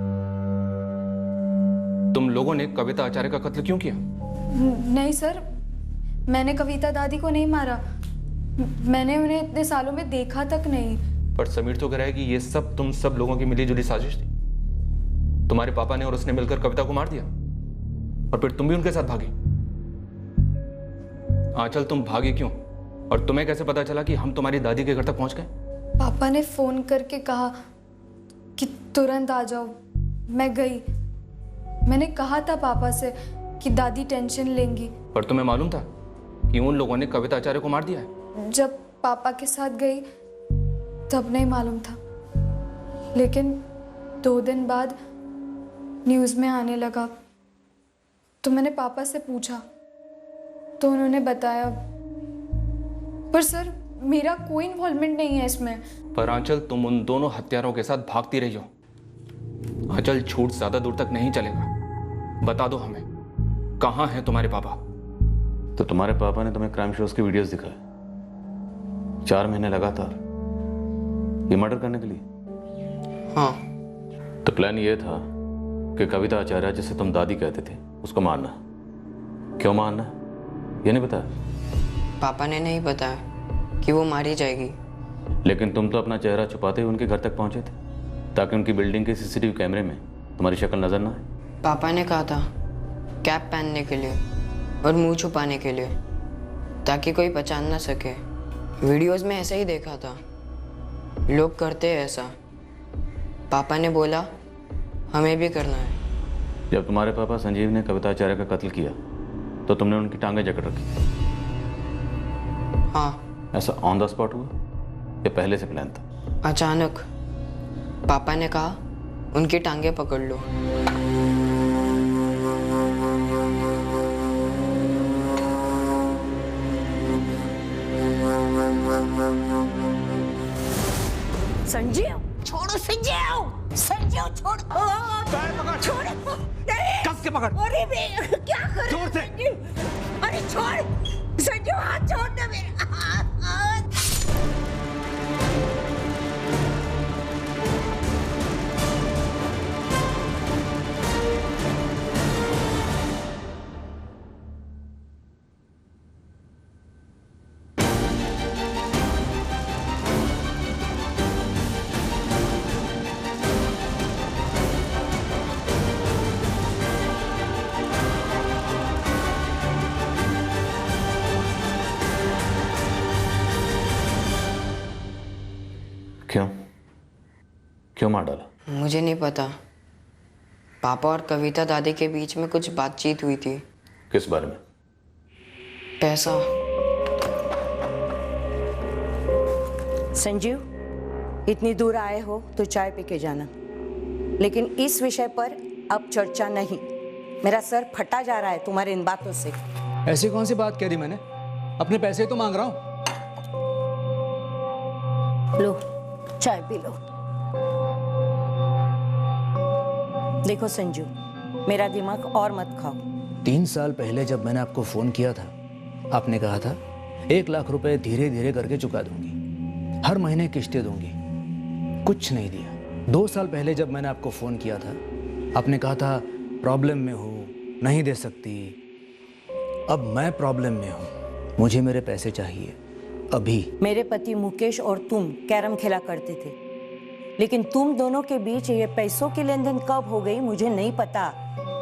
तुम लोगों ने कविता आचार्य का कत्ल क्यों किया? नहीं सर, मैंने कविता दादी को नहीं मारा। मैंने उन्हें इतने सालों में देखा तक नहीं। पर समीर तो कह रहा है कि ये सब तुम सब लोगों की मिलीजुली साजिश थी। तुम्हारे पापा ने और उसने मिलकर कविता को मार दिया और फिर तुम भी उनके साथ भागी। आंचल, तुम भागी क्यों? और तुम्हें कैसे पता चला कि हम तुम्हारी दादी के घर तक पहुंच गए? पापा ने फोन करके कहा कि तुरंत आ जाओ। मैं गई। मैंने कहा था पापा से कि दादी टेंशन लेंगी। पर तुम्हें मालूम था कि उन लोगों ने कविता आचार्य को मार दिया है? जब पापा के साथ गई तब नहीं मालूम था, लेकिन 2 दिन बाद न्यूज़ में आने लगा तो मैंने पापा से पूछा तो उन्होंने बताया। पर सर, मेरा कोई इन्वॉल्वमेंट नहीं है इसमें। पर आंचल, तुम उन दोनों हत्यारों के साथ भागती रही हो। आंचल, झूठ ज्यादा दूर तक नहीं चलेगा। बता दो हमें, कहाँ हैं तुम्हारे पापा? तो तुम्हारे पापा ने तुम्हें क्राइम शोज की वीडियोस दिखाए 4 महीने लगातार, ये मर्डर करने के लिए? हाँ। तो प्लान ये था कि कविता आचार्य, जिसे तुम दादी कहते थे, उसको मारना। क्यों मारना, ये नहीं बताया? पापा ने नहीं बताया कि वो मारी जाएगी। लेकिन तुम तो अपना चेहरा छुपाते हुए उनके घर तक पहुंचे थे ताकि उनकी बिल्डिंग के सीसीटीवी कैमरे में तुम्हारी शक्ल नजर ना आए। पापा ने कहा था कैप पहनने के लिए और मुंह छुपाने के लिए, ताकि कोई पहचान ना सके। वीडियोस में ऐसा ही देखा था, लोग करते हैं ऐसा। पापा ने बोला हमें भी करना है। जब तुम्हारे पापा संजीव ने कविता आचार्य का कत्ल किया तो तुमने उनकी टांगें जकड़ रखी? हाँ। ऐसा ऑन द स्पॉट हुआ या पहले से प्लान था? अचानक पापा ने कहा उनकी टांगें पकड़ लो। संजीव, छोड़ो संजीव, संजीव छोड़ो, छोड़ो, कस के पकड़। अरे क्या कर जोर से। अरे छोड़ संजीव, हाथ छोड़ दे मेरा हाथ। क्यों मार डाला? मुझे नहीं पता। पापा और कविता दादी के बीच में कुछ बातचीत हुई थी। किस बारे में? पैसा। संजीव, इतनी दूर आए हो तो चाय पी के जाना, लेकिन इस विषय पर अब चर्चा नहीं। मेरा सर फटा जा रहा है तुम्हारी इन बातों से। ऐसी कौन सी बात कह दी मैंने? अपने पैसे तो मांग रहा हूं। लो चाय पी लो। देखो संजू, मेरा दिमाग और मत खाओ। 3 साल पहले जब मैंने आपको फोन किया था, आपने कहा था 1 लाख रुपए धीरे धीरे करके चुका दूंगी, हर महीने किस्तें दूंगी। कुछ नहीं दिया। 2 साल पहले जब मैंने आपको फोन किया था, आपने कहा था प्रॉब्लम में हूँ, नहीं दे सकती। अब मैं प्रॉब्लम में हूँ, मुझे मेरे पैसे चाहिए अभी। मेरे पति मुकेश और तुम कैरम खेला करते थे, लेकिन तुम दोनों के बीच ये पैसों की लेन देन कब हो गई मुझे नहीं पता,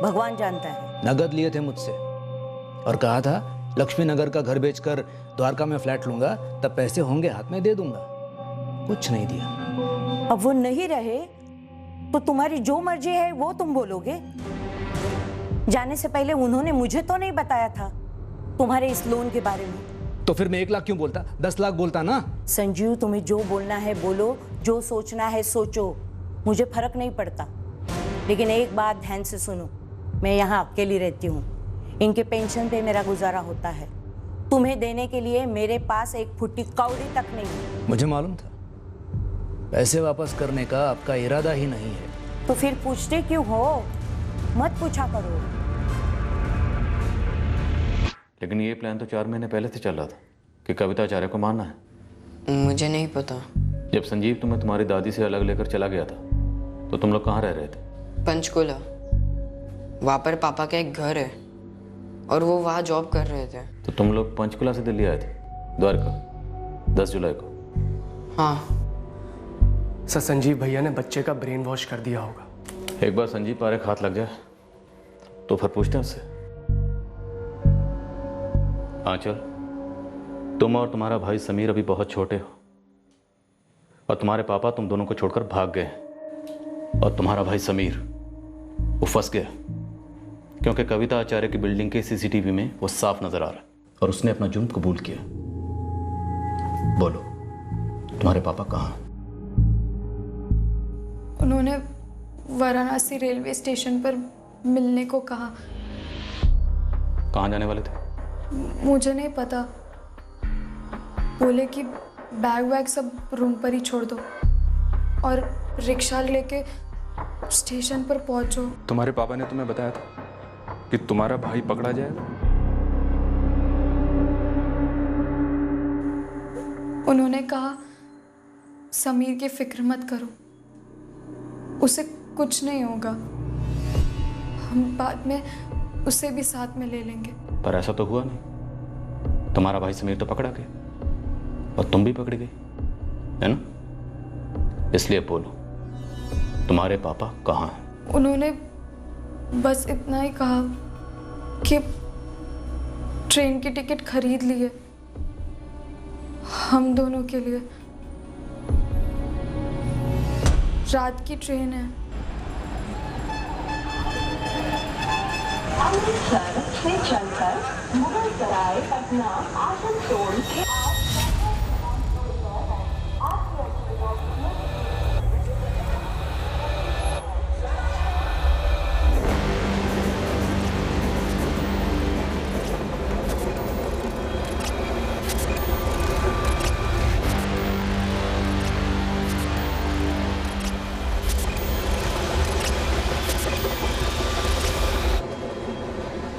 भगवान जानता है। नगद लिए थे मुझसे और कहा था लक्ष्मी नगर का घर बेचकर द्वारका में फ्लैट लूंगा, तब पैसे होंगे हाथ में दे दूंगा। कुछ नहीं दिया। अब वो नहीं रहे तो तुम्हारी जो मर्जी है वो तुम बोलोगे। जाने से पहले उन्होंने मुझे तो नहीं बताया था तुम्हारे इस लोन के बारे में। तो फिर मैं 1 लाख क्यों बोलता? 10 लाख बोलता ना। संजीव, तुम्हें जो बोलना है बोलो, जो सोचना है सोचो, मुझे फर्क नहीं पड़ता। लेकिन एक बात ध्यान से सुनो, मैं यहाँ अकेली रहती हूँ, इनके पेंशन पे मेरा गुजारा होता है। तुम्हें देने के लिए मेरे पास एक फुट्टी कौड़ी तक नहीं। मुझे मालूम था पैसे वापस करने का आपका इरादा ही नहीं है। तो फिर पूछते क्यों हो? मत पूछा करो। लेकिन ये प्लान तो 4 महीने पहले से चल रहा था कि कविता आचार्य को मारना है। मुझे नहीं पता। जब संजीव तुम्हें तुम्हारी दादी से अलग लेकर चला गया था तो तुम लोग कहाँ रह रहे थे? पंचकुला। वहाँ पर पापा का एक घर है और वो वहाँ जॉब कर रहे थे। तो तुम लोग पंचकुला से दिल्ली आए थे द्वारका 10 जुलाई को? हाँ सर, संजीव भैया ने बच्चे का ब्रेन वॉश कर दिया होगा। एक बार संजीव पारे हाथ लग जाए तो फिर पूछते हैं उससे। आंचल, तुम और तुम्हारा भाई समीर अभी बहुत छोटे हो और तुम्हारे पापा तुम दोनों को छोड़कर भाग गए, और तुम्हारा भाई समीर वो फंस गया क्योंकि कविता आचार्य की बिल्डिंग के सीसीटीवी में वो साफ नजर आ रहा है और उसने अपना जुर्म कबूल किया। बोलो, तुम्हारे पापा कहाँ? उन्होंने वाराणसी रेलवे स्टेशन पर मिलने को कहा। कहाँ जाने वाले थे? मुझे नहीं पता। बोले कि बैग वैग सब रूम पर ही छोड़ दो और रिक्शा लेके स्टेशन पर पहुंचो। तुम्हारे पापा ने तुम्हें बताया था कि तुम्हारा भाई पकड़ा जाएगा? उन्होंने कहा समीर की फिक्र मत करो, उसे कुछ नहीं होगा, हम बाद में उसे भी साथ में ले लेंगे। पर ऐसा तो हुआ नहीं। तुम्हारा भाई समीर तो पकड़ा गया और तुम भी पकड़ी गई, है ना? इसलिए बोलो, तुम्हारे पापा कहाँ हैं? उन्होंने बस इतना ही कहा कि ट्रेन की टिकट खरीद ली है हम दोनों के लिए। रात की ट्रेन है। अमृतसर से चलकर मुगल सराय, पटना, आसनसोल के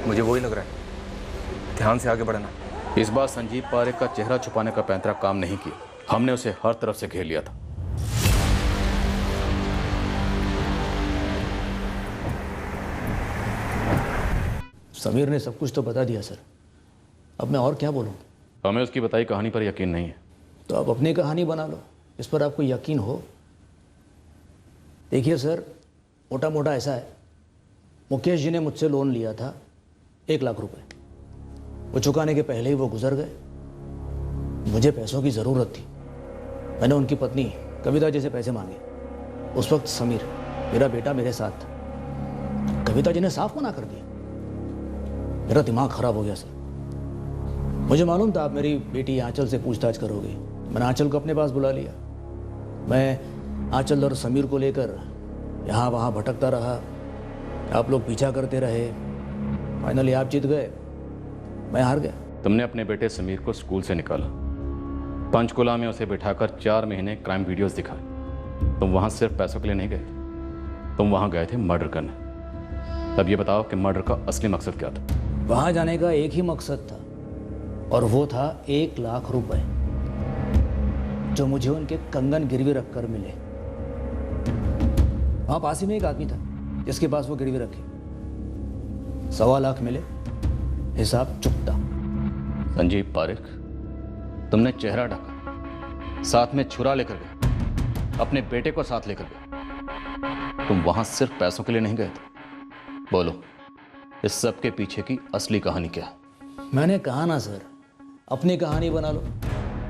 मुझे वही लग रहा है। ध्यान से आगे बढ़ना। इस बार संजीव पारेख का चेहरा छुपाने का पैंतरा काम नहीं किया। हमने उसे हर तरफ से घेर लिया था। समीर ने सब कुछ तो बता दिया सर, अब मैं और क्या बोलूं? हमें उसकी बताई कहानी पर यकीन नहीं है। तो आप अपनी कहानी बना लो, इस पर आपको यकीन हो। देखिए सर, मोटा मोटा ऐसा है, मुकेश जी ने मुझसे लोन लिया था 1 लाख रुपए। वो चुकाने के पहले ही वो गुजर गए। मुझे पैसों की ज़रूरत थी। मैंने उनकी पत्नी कविता जी से पैसे मांगे, उस वक्त समीर मेरा बेटा मेरे साथ था। कविता जी ने साफ मना कर दिया। मेरा दिमाग खराब हो गया सर। मुझे मालूम था आप मेरी बेटी आंचल से पूछताछ करोगे। मैंने आंचल को अपने पास बुला लिया। मैं आंचल और समीर को लेकर यहाँ वहाँ भटकता रहा। आप लोग पीछा करते रहे। फाइनली आप जीत गए, मैं हार गया। तुमने अपने बेटे समीर को स्कूल से निकाला, पंचकुला में उसे बिठाकर 4 महीने क्राइम वीडियोस दिखाए। तुम वहाँ सिर्फ पैसों के लिए नहीं गए, तुम वहाँ गए थे मर्डर करने। तब ये बताओ कि मर्डर का असली मकसद क्या था? वहाँ जाने का एक ही मकसद था और वो था 1 लाख रुपए जो मुझे उनके कंगन गिरवी रखकर मिले। वहाँ पास ही में एक आदमी था जिसके पास वो गिरवी रखी। 1.25 लाख मिले, हिसाब चुकता। संजीव पारेख, तुमने चेहरा ढका, साथ में छुरा लेकर गए, अपने बेटे को साथ लेकर गए। तुम वहां सिर्फ पैसों के लिए नहीं गए थे। बोलो, इस सब के पीछे की असली कहानी क्या है? मैंने कहा ना सर, अपनी कहानी बना लो,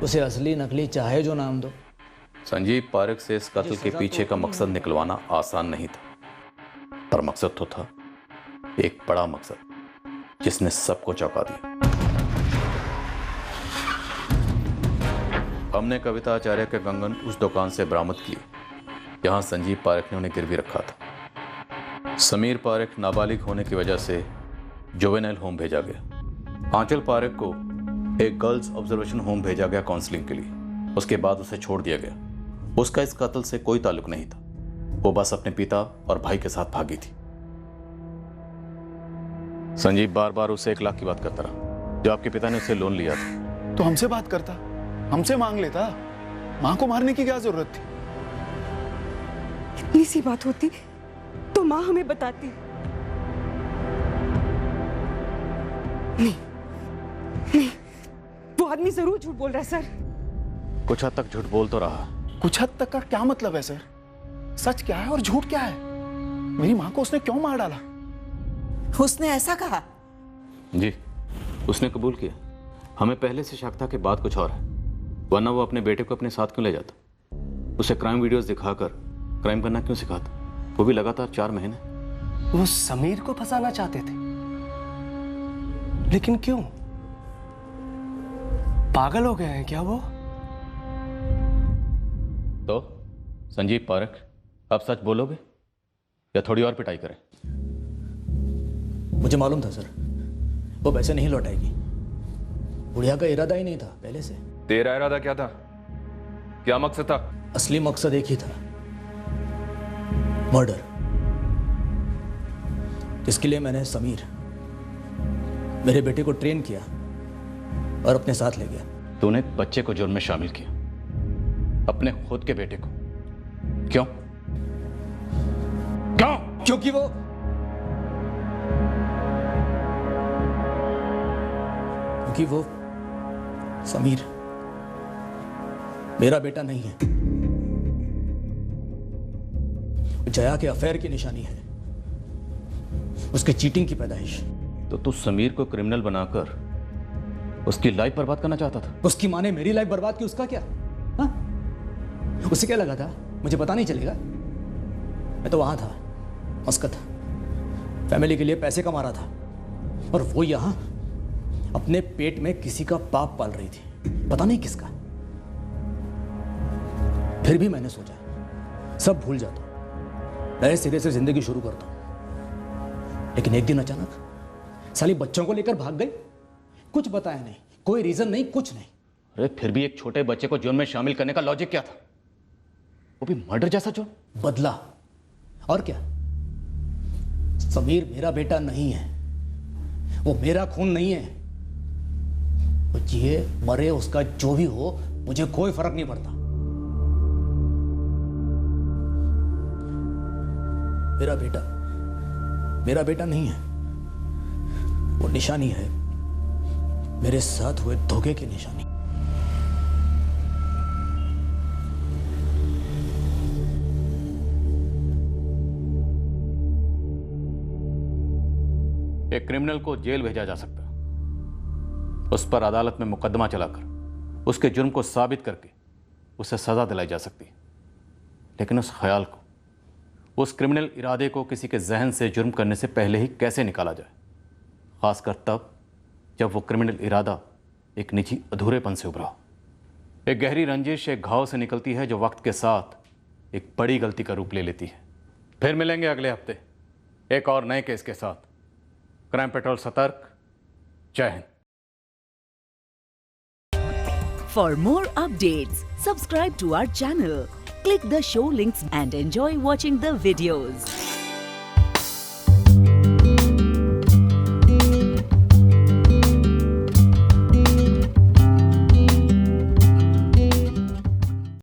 उसे असली नकली चाहे जो नाम दो। संजीव पारेख से इस कत्ल के पीछे का मकसद निकलवाना आसान नहीं था, पर मकसद तो था, एक बड़ा मकसद जिसने सबको चौंका दिया। हमने कविता आचार्य के कंगन उस दुकान से बरामद किए जहां संजीव पारेख ने उन्हें गिरवी रखा था। समीर पारेख नाबालिग होने की वजह से जुवेनाइल होम भेजा गया। आंचल पारेख को एक गर्ल्स ऑब्जर्वेशन होम भेजा गया काउंसलिंग के लिए। उसके बाद उसे छोड़ दिया गया। उसका इस कत्ल से कोई ताल्लुक नहीं था। वो बस अपने पिता और भाई के साथ भागी थी। संजीव बार बार उसे 1 लाख की बात करता रहा जो आपके पिता ने उससे लोन लिया था। तो हमसे बात करता, हमसे मांग लेता। मां को मारने की क्या जरूरत थी? इतनी सी बात होती तो मां हमें बताती। नहीं, वो आदमी जरूर झूठ बोल रहा है सर। कुछ हद तक झूठ बोल तो रहा। कुछ हद तक का क्या मतलब है सर? सच क्या है और झूठ क्या है? मेरी मां को उसने क्यों मार डाला? उसने ऐसा कहा? जी, उसने कबूल किया। हमें पहले से शक था कि बात कुछ और है, वरना वो अपने बेटे को अपने साथ क्यों ले जाता? उसे क्राइम वीडियोस दिखाकर क्राइम करना क्यों सिखाता? वो भी लगातार 4 महीने। वो समीर को फंसाना चाहते थे, लेकिन क्यों? पागल हो गए हैं क्या वो? तो संजीव पारेख, अब सच बोलोगे या थोड़ी और पिटाई करें? मुझे मालूम था सर, वो पैसे नहीं लौटाएगी। बुढ़िया का इरादा ही नहीं था पहले से। तेरा इरादा क्या था? क्या मकसद था? असली मकसद एक ही था, मर्डर। इसके लिए मैंने समीर, मेरे बेटे को ट्रेन किया और अपने साथ ले गया। तूने बच्चे को जुर्म में शामिल किया, अपने खुद के बेटे को। क्यों? क्योंकि वो समीर मेरा बेटा नहीं है। जया के अफेयर की निशानी है, उसके चीटिंग की पैदाइश। तो तू समीर को क्रिमिनल बनाकर उसकी लाइफ बर्बाद करना चाहता था? उसकी माँ ने मेरी लाइफ बर्बाद की, उसका क्या? हाँ? उसे क्या लगा था मुझे पता नहीं चलेगा? मैं तो वहां था, मस्कत, फैमिली के लिए पैसे कमा रहा था, और वो यहां अपने पेट में किसी का पाप पाल रही थी, पता नहीं किसका। फिर भी मैंने सोचा सब भूल जाता हूं, नए सिरे से जिंदगी शुरू करता हूं। लेकिन एक दिन अचानक साली बच्चों को लेकर भाग गई, कुछ बताया नहीं, कोई रीजन नहीं, कुछ नहीं। अरे फिर भी एक छोटे बच्चे को जुर्म में शामिल करने का लॉजिक क्या था? वो भी मर्डर जैसा जुर्म? बदला, और क्या? समीर मेरा बेटा नहीं है, वो मेरा खून नहीं है। वो जिए मरे, उसका जो भी हो, मुझे कोई फर्क नहीं पड़ता। मेरा बेटा नहीं है, वो निशानी है, मेरे साथ हुए धोखे की निशानी। एक क्रिमिनल को जेल भेजा जा सकता, उस पर अदालत में मुकदमा चलाकर उसके जुर्म को साबित करके उसे सजा दिलाई जा सकती है, लेकिन उस ख्याल को उस क्रिमिनल इरादे को किसी के जहन से जुर्म करने से पहले ही कैसे निकाला जाए, खासकर तब जब वो क्रिमिनल इरादा एक निजी अधूरेपन से उभरा। एक गहरी रंजिश एक घाव से निकलती है जो वक्त के साथ एक बड़ी गलती का रूप ले लेती है। फिर मिलेंगे अगले हफ्ते एक और नए केस के साथ। क्राइम पेट्रोल सतर्क। जय Hind. For more updates, subscribe to our channel, click the show links and enjoy watching the videos.